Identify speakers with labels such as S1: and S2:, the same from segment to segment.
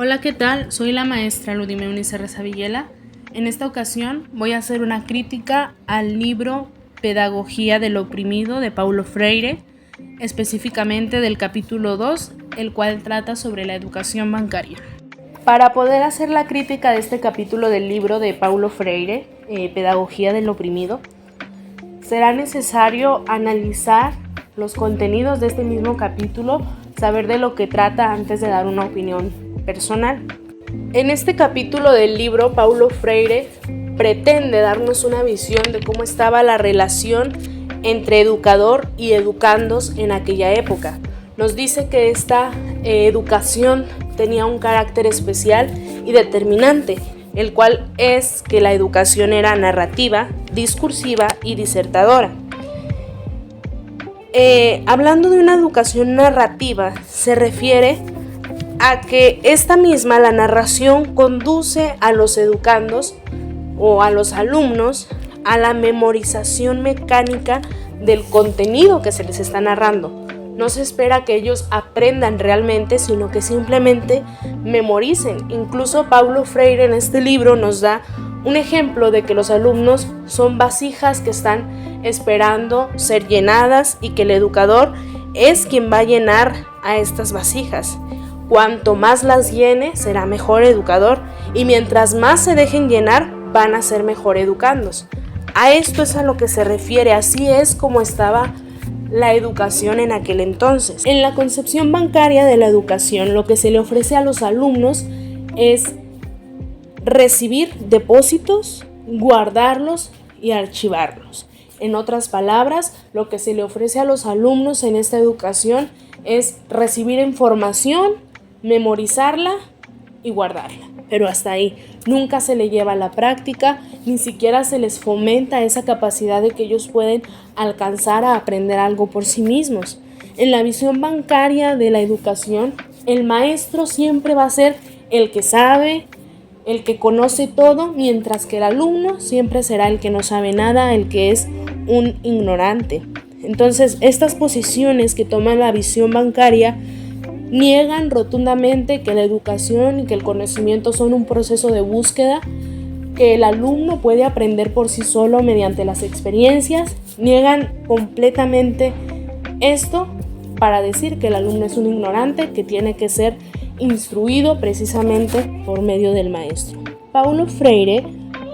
S1: Hola, ¿qué tal? Soy la maestra Ludmila Eunice Reza Villela. En esta ocasión voy a hacer una crítica al libro Pedagogía del Oprimido de Paulo Freire, específicamente del capítulo 2, el cual trata sobre la educación bancaria. Para poder hacer la crítica de este capítulo del libro de Paulo Freire, Pedagogía del Oprimido, será necesario analizar los contenidos de este mismo capítulo, saber de lo que trata antes de dar una opinión personal. En este capítulo del libro, Paulo Freire pretende darnos una visión de cómo estaba la relación entre educador y educandos en aquella época. Nos dice que esta educación tenía un carácter especial y determinante, el cual es que la educación era narrativa, discursiva y disertadora. Hablando de una educación narrativa, se refiere a que esta misma, la narración, conduce a los educandos o a los alumnos a la memorización mecánica del contenido que se les está narrando. No se espera que ellos aprendan realmente, sino que simplemente memoricen. Incluso Paulo Freire en este libro nos da un ejemplo de que los alumnos son vasijas que están esperando ser llenadas y que el educador es quien va a llenar a estas vasijas. Cuanto más las llene, será mejor educador, y mientras más se dejen llenar, van a ser mejor educandos. A esto es a lo que se refiere, así es como estaba la educación en aquel entonces. En la concepción bancaria de la educación, lo que se le ofrece a los alumnos es recibir depósitos, guardarlos y archivarlos. En otras palabras, lo que se le ofrece a los alumnos en esta educación es recibir información, memorizarla y guardarla, pero hasta ahí. Nunca se le lleva a la práctica, ni siquiera se les fomenta esa capacidad de que ellos pueden alcanzar a aprender algo por sí mismos. En la visión bancaria de la educación, el maestro siempre va a ser el que sabe, el que conoce todo, mientras que el alumno siempre será el que no sabe nada, el que es un ignorante. Entonces, estas posiciones que toma la visión bancaria niegan rotundamente que la educación y que el conocimiento son un proceso de búsqueda, que el alumno puede aprender por sí solo mediante las experiencias. Niegan completamente esto para decir que el alumno es un ignorante que tiene que ser instruido precisamente por medio del maestro. Paulo Freire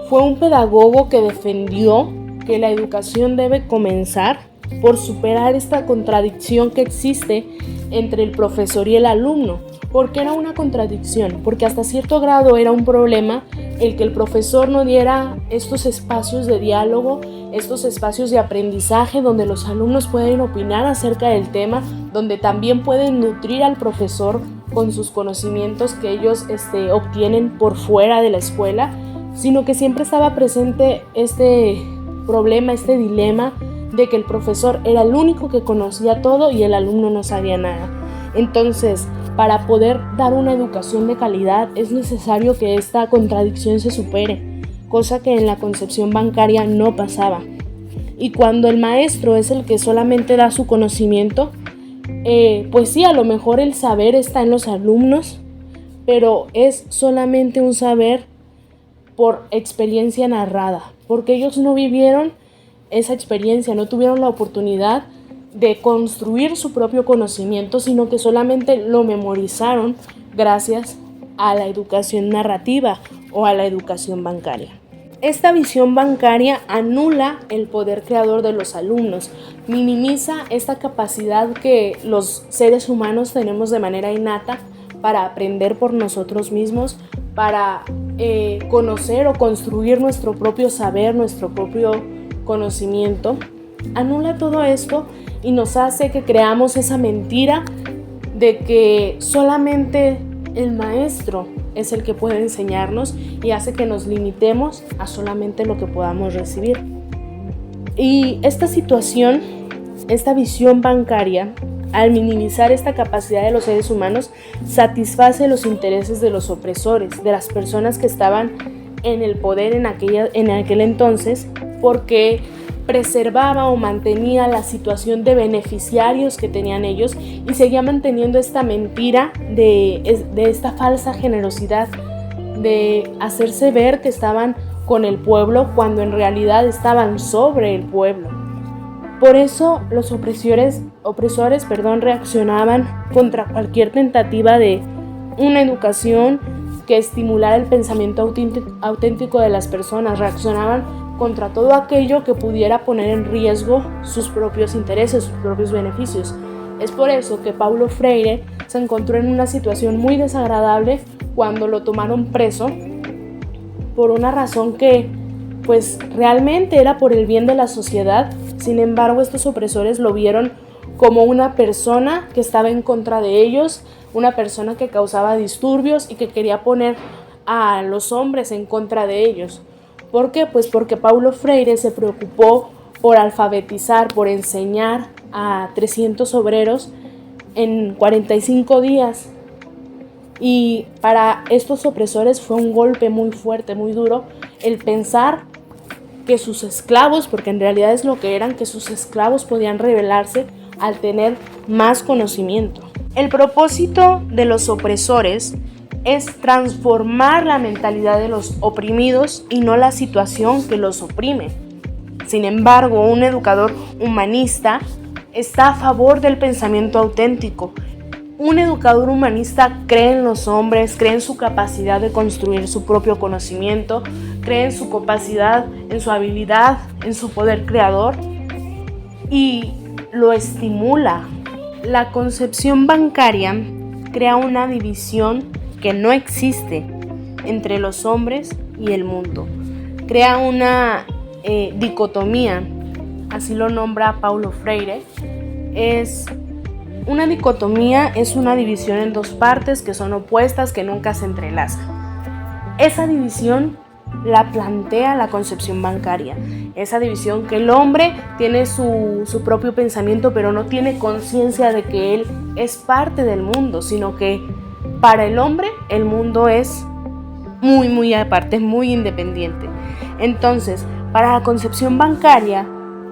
S1: fue un pedagogo que defendió que la educación debe comenzar por superar esta contradicción que existe entre el profesor y el alumno. ¿Por qué era una contradicción? Porque hasta cierto grado era un problema el que el profesor no diera estos espacios de diálogo, estos espacios de aprendizaje donde los alumnos pueden opinar acerca del tema, donde también pueden nutrir al profesor con sus conocimientos que ellos obtienen por fuera de la escuela, sino que siempre estaba presente este problema, este dilema de que el profesor era el único que conocía todo y el alumno no sabía nada. Entonces, para poder dar una educación de calidad es necesario que esta contradicción se supere, cosa que en la concepción bancaria no pasaba. Y cuando el maestro es el que solamente da su conocimiento, pues sí, a lo mejor el saber está en los alumnos, pero es solamente un saber por experiencia narrada, porque ellos no vivieron esa experiencia, no tuvieron la oportunidad de construir su propio conocimiento, sino que solamente lo memorizaron gracias a la educación narrativa o a la educación bancaria. Esta visión bancaria anula el poder creador de los alumnos, minimiza esta capacidad que los seres humanos tenemos de manera innata para aprender por nosotros mismos, para conocer o construir nuestro propio saber, nuestro propio conocimiento. Anula todo esto y nos hace que creamos esa mentira de que solamente el maestro es el que puede enseñarnos y hace que nos limitemos a solamente lo que podamos recibir. Y esta situación, esta visión bancaria, al minimizar esta capacidad de los seres humanos, satisface los intereses de los opresores, de las personas que estaban en el poder en aquel entonces, porque preservaba o mantenía la situación de beneficiarios que tenían ellos y seguía manteniendo esta mentira de esta falsa generosidad, de hacerse ver que estaban con el pueblo cuando en realidad estaban sobre el pueblo. Por eso los opresores, reaccionaban contra cualquier tentativa de una educación que estimulara el pensamiento auténtico de las personas. Reaccionaban contra todo aquello que pudiera poner en riesgo sus propios intereses, sus propios beneficios. Es por eso que Paulo Freire se encontró en una situación muy desagradable cuando lo tomaron preso, por una razón que pues realmente era por el bien de la sociedad. Sin embargo, estos opresores lo vieron como una persona que estaba en contra de ellos, una persona que causaba disturbios y que quería poner a los hombres en contra de ellos. ¿Por qué? Pues porque Paulo Freire se preocupó por alfabetizar, por enseñar a 300 obreros en 45 días. Y para estos opresores fue un golpe muy fuerte, muy duro, el pensar que sus esclavos, porque en realidad es lo que eran, que sus esclavos podían rebelarse al tener más conocimiento. El propósito de los opresores es transformar la mentalidad de los oprimidos y no la situación que los oprime. Sin embargo, un educador humanista está a favor del pensamiento auténtico. Un educador humanista cree en los hombres, cree en su capacidad de construir su propio conocimiento, cree en su capacidad, en su habilidad, en su poder creador y lo estimula. La concepción bancaria crea una división que no existe entre los hombres y el mundo. Crea una dicotomía, así lo nombra Paulo Freire. Una dicotomía es una división en dos partes que son opuestas, que nunca se entrelazan. Esa división la plantea la concepción bancaria. Esa división que el hombre tiene su propio pensamiento, pero no tiene conciencia de que él es parte del mundo, sino que para el hombre el mundo es muy, muy aparte, muy independiente. Entonces, para la concepción bancaria,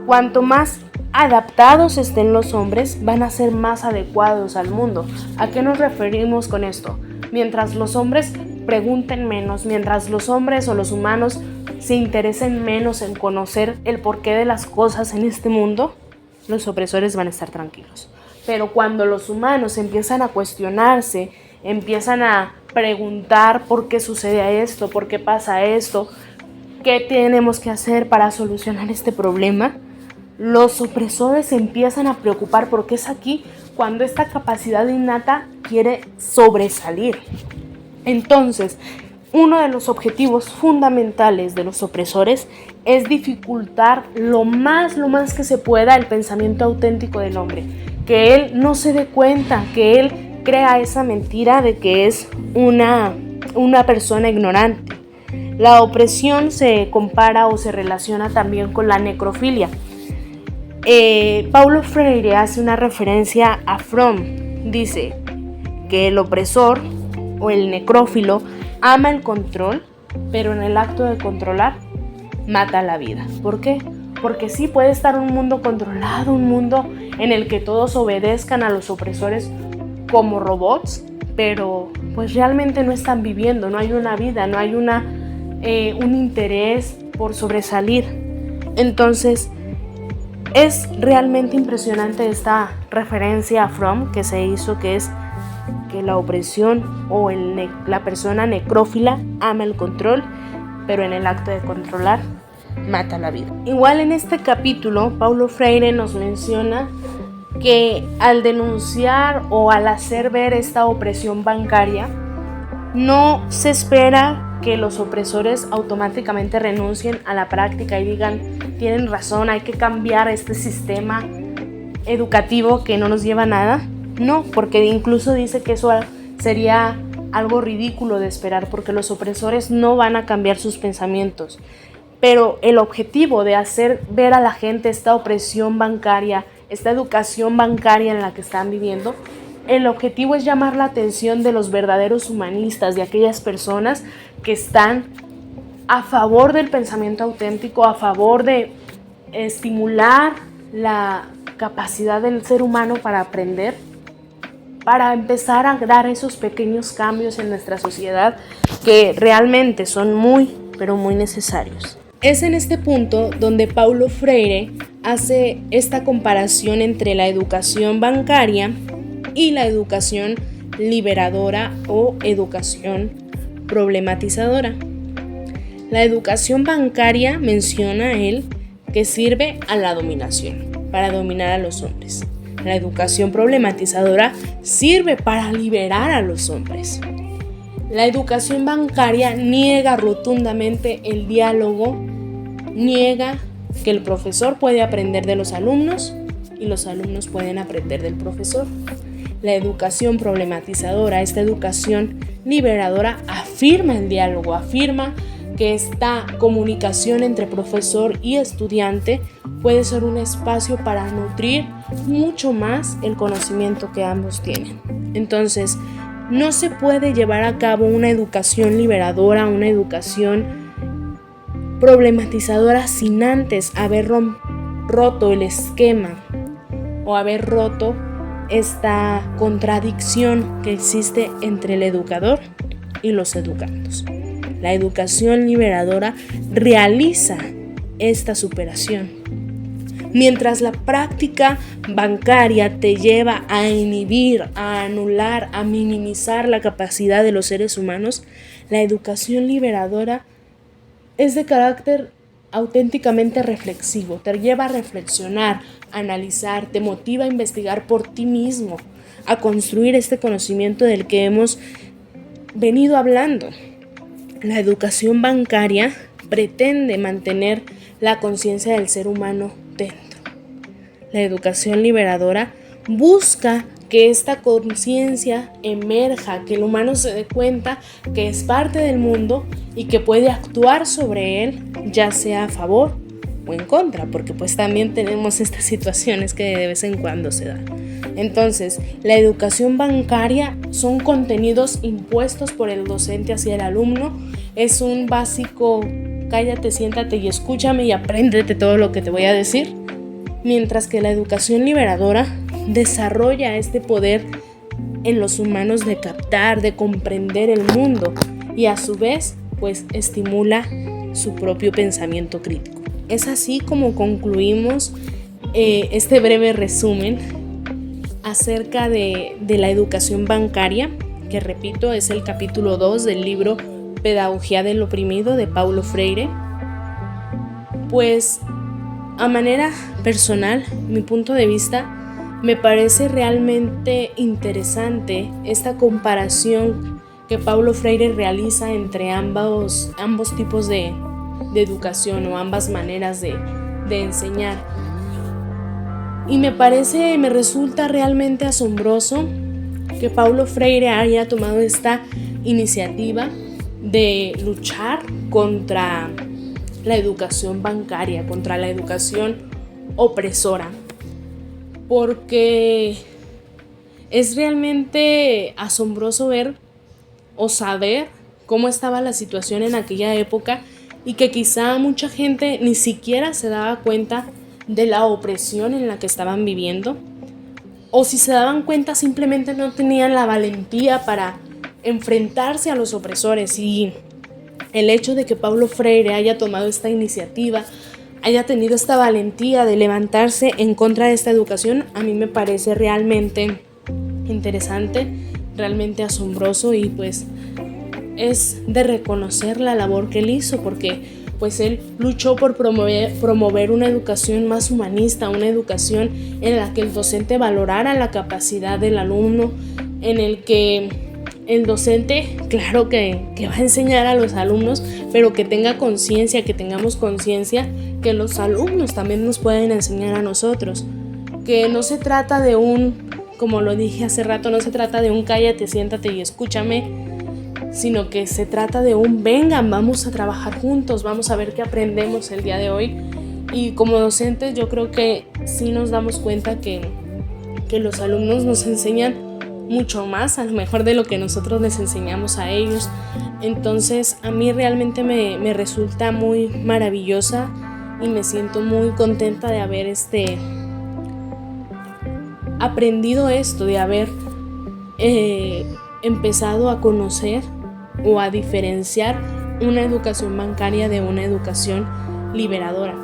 S1: cuanto más adaptados estén los hombres, van a ser más adecuados al mundo. ¿A qué nos referimos con esto? Mientras los hombres pregunten menos, mientras los hombres o los humanos se interesen menos en conocer el porqué de las cosas en este mundo, los opresores van a estar tranquilos. Pero cuando los humanos empiezan a cuestionarse, empiezan a preguntar por qué sucede esto, por qué pasa esto, qué tenemos que hacer para solucionar este problema, los opresores se empiezan a preocupar, porque es aquí cuando esta capacidad innata quiere sobresalir. Entonces, uno de los objetivos fundamentales de los opresores es dificultar lo más que se pueda el pensamiento auténtico del hombre, que él no se dé cuenta, que él crea esa mentira de que es una persona ignorante. La opresión se compara o se relaciona también con la necrofilia. Paulo Freire hace una referencia a Fromm. Dice que el opresor o el necrófilo ama el control, pero en el acto de controlar mata la vida. ¿Por qué? Porque sí puede estar un mundo controlado, un mundo en el que todos obedezcan a los opresores como robots, pero pues realmente no están viviendo, no hay una vida, no hay un interés por sobresalir. Entonces, es realmente impresionante esta referencia a Fromm que se hizo, que es que la opresión o la persona necrófila ama el control, pero en el acto de controlar mata la vida. Igual en este capítulo, Paulo Freire nos menciona que al denunciar o al hacer ver esta opresión bancaria, no se espera que los opresores automáticamente renuncien a la práctica y digan, tienen razón, hay que cambiar este sistema educativo que no nos lleva a nada. No, porque incluso dice que eso sería algo ridículo de esperar, porque los opresores no van a cambiar sus pensamientos. Pero el objetivo de hacer ver a la gente esta opresión bancaria, esta educación bancaria en la que están viviendo, el objetivo es llamar la atención de los verdaderos humanistas, de aquellas personas que están a favor del pensamiento auténtico, a favor de estimular la capacidad del ser humano para aprender, para empezar a dar esos pequeños cambios en nuestra sociedad que realmente son muy, pero muy necesarios. Es en este punto donde Paulo Freire hace esta comparación entre la educación bancaria y la educación liberadora o educación problematizadora. La educación bancaria, menciona él, que sirve a la dominación, para dominar a los hombres. La educación problematizadora sirve para liberar a los hombres. La educación bancaria niega rotundamente el diálogo, niega que el profesor puede aprender de los alumnos y los alumnos pueden aprender del profesor. La educación problematizadora, esta educación liberadora, afirma el diálogo, afirma que esta comunicación entre profesor y estudiante puede ser un espacio para nutrir mucho más el conocimiento que ambos tienen. Entonces, no se puede llevar a cabo una educación liberadora, una educación problematizadora sin antes haber roto el esquema o haber roto esta contradicción que existe entre el educador y los educandos. La educación liberadora realiza esta superación, mientras la práctica bancaria te lleva a inhibir, a anular, a minimizar la capacidad de los seres humanos. La educación liberadora es de carácter auténticamente reflexivo, te lleva a reflexionar, a analizar, te motiva a investigar por ti mismo, a construir este conocimiento del que hemos venido hablando. La educación bancaria pretende mantener la conciencia del ser humano dentro. La educación liberadora busca que esta conciencia emerja, que el humano se dé cuenta que es parte del mundo y que puede actuar sobre él, ya sea a favor o en contra, porque pues también tenemos estas situaciones que de vez en cuando se dan. Entonces, la educación bancaria son contenidos impuestos por el docente hacia el alumno, es un básico cállate, siéntate y escúchame y apréndete todo lo que te voy a decir, mientras que la educación liberadora desarrolla este poder en los humanos de captar, de comprender el mundo y a su vez pues estimula su propio pensamiento crítico. Es así como concluimos este breve resumen acerca de la educación bancaria, que repito es el capítulo 2 del libro Pedagogía del Oprimido de Paulo Freire. Pues a manera personal, mi punto de vista, me parece realmente interesante esta comparación que Paulo Freire realiza entre ambos tipos de educación o ambas maneras de enseñar. Y me resulta realmente asombroso que Paulo Freire haya tomado esta iniciativa de luchar contra la educación bancaria, contra la educación opresora, porque es realmente asombroso ver o saber cómo estaba la situación en aquella época y que quizá mucha gente ni siquiera se daba cuenta de la opresión en la que estaban viviendo, o si se daban cuenta simplemente no tenían la valentía para enfrentarse a los opresores. Y el hecho de que Paulo Freire haya tomado esta iniciativa, haya tenido esta valentía de levantarse en contra de esta educación, a mí me parece realmente interesante, realmente asombroso, y pues es de reconocer la labor que él hizo, porque pues él luchó por promover una educación más humanista, una educación en la que el docente valorara la capacidad del alumno, en el que el docente, claro que va a enseñar a los alumnos, pero que tenga conciencia, que tengamos conciencia que los alumnos también nos pueden enseñar a nosotros, que no se trata de como lo dije hace rato, no se trata de un cállate, siéntate y escúchame, sino que se trata de vengan, vamos a trabajar juntos, vamos a ver qué aprendemos el día de hoy. Y como docentes yo creo que sí nos damos cuenta que los alumnos nos enseñan mucho más, a lo mejor de lo que nosotros les enseñamos a ellos. Entonces a mí realmente me resulta muy maravillosa y me siento muy contenta de haber aprendido esto, de haber empezado a conocer o a diferenciar una educación bancaria de una educación liberadora.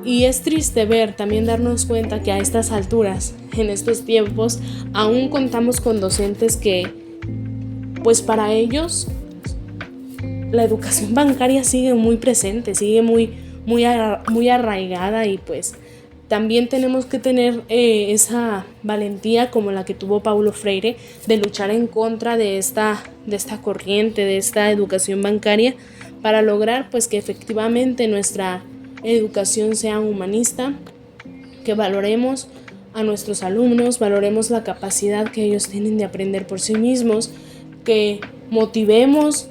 S1: Y es triste también darnos cuenta que a estas alturas, en estos tiempos, aún contamos con docentes que, pues para ellos, la educación bancaria sigue muy presente, sigue muy arraigada, y pues también tenemos que tener esa valentía como la que tuvo Paulo Freire de luchar en contra de esta corriente, de esta educación bancaria, para lograr pues que efectivamente nuestra educación sea humanista, que valoremos a nuestros alumnos, valoremos la capacidad que ellos tienen de aprender por sí mismos, que motivemos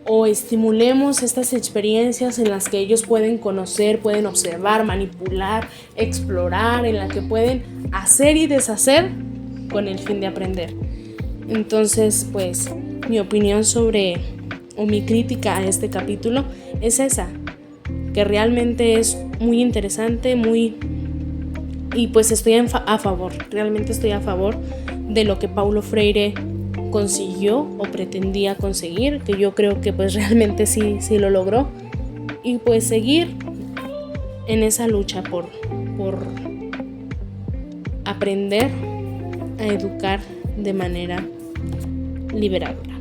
S1: o estimulemos estas experiencias en las que ellos pueden conocer, pueden observar, manipular, explorar, en la que pueden hacer y deshacer con el fin de aprender. Entonces, pues, mi opinión mi crítica a este capítulo es esa, que realmente es muy interesante, y pues realmente estoy a favor de lo que Paulo Freire consiguió o pretendía conseguir, que yo creo que pues realmente sí lo logró, y pues seguir en esa lucha por aprender a educar de manera liberadora.